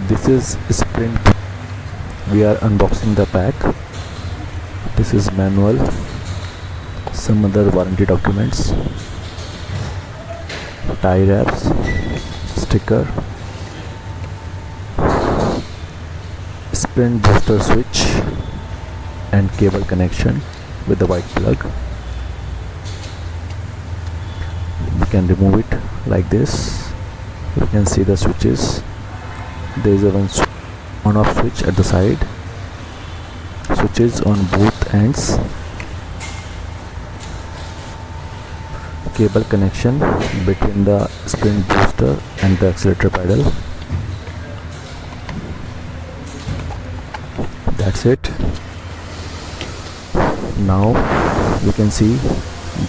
This is Sprint. We are unboxing the pack. This is manual, some other warranty documents, tie wraps, sticker, Sprint booster switch and cable connection with the white plug. We can remove it like this. You can see the switches. There is a one on-off switch at the side, switches on both ends, cable connection between the Sprint booster and the accelerator pedal. That's it. Now we can see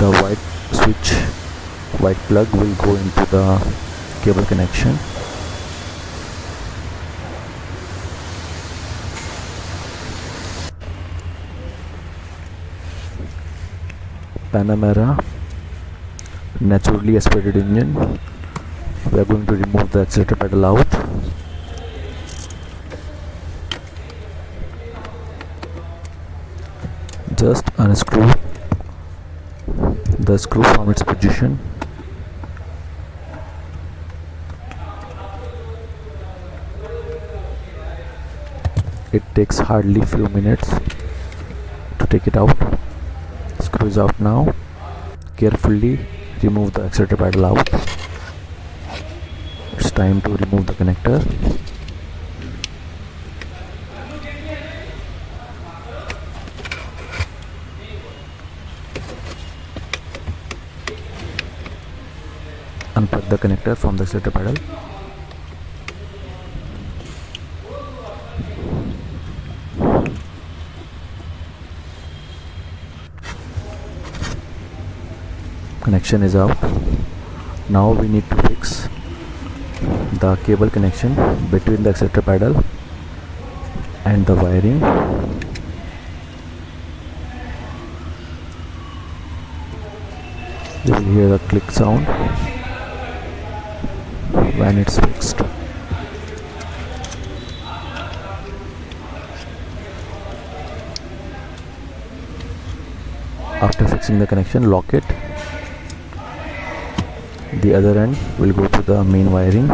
the white switch, white plug will go into the cable connection. Panamera naturally aspirated engine. We are going to remove the accelerator pedal out. Just unscrew the screw from its position. It takes hardly few minutes to take it out. Screw is out now. Carefully remove the accelerator pedal out. It's time to remove the connector. Unplug the connector from the accelerator pedal. Connection is out. Now we need to fix the cable connection between the accelerator pedal and the wiring. You will hear a click sound when it's fixed. After fixing the connection, lock it. The other end will go to the main wiring.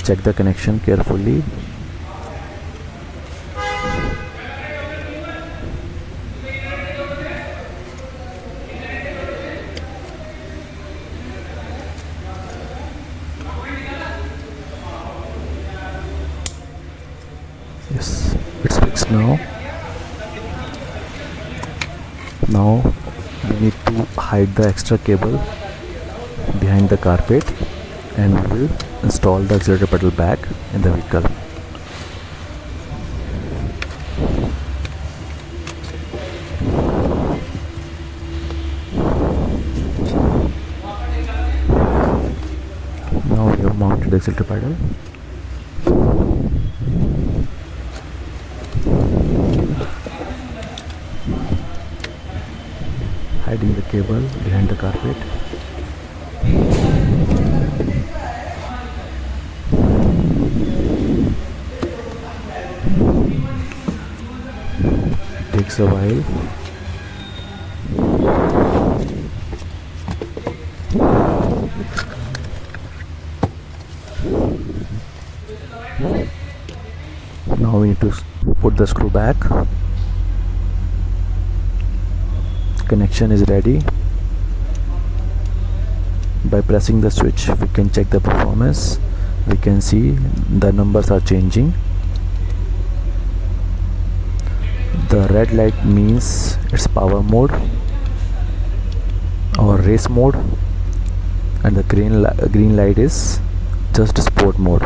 Check the connection carefully. Yes, it's fixed now. Now we need to hide the extra cable behind the carpet and we will install the accelerator pedal back in the vehicle. Now we have mounted the accelerator pedal. Hiding the cable behind the carpet. It takes a while. Now we need to put the screw back. Connection is ready. By pressing the switch we can check the performance. We can see the numbers are changing. The red light means it's power mode or race mode, and the green light is just sport mode.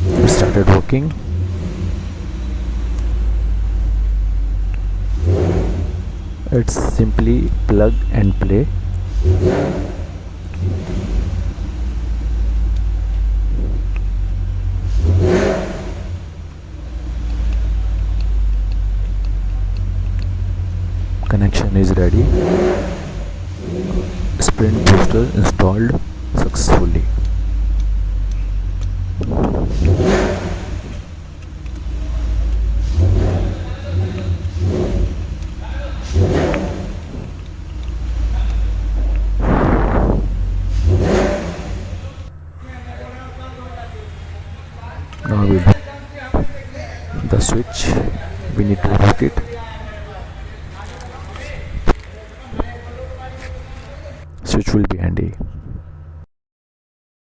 It started working. It's simply plug and play. Connection is ready. Sprint booster installed successfully. Now we'll the switch. We need to route it.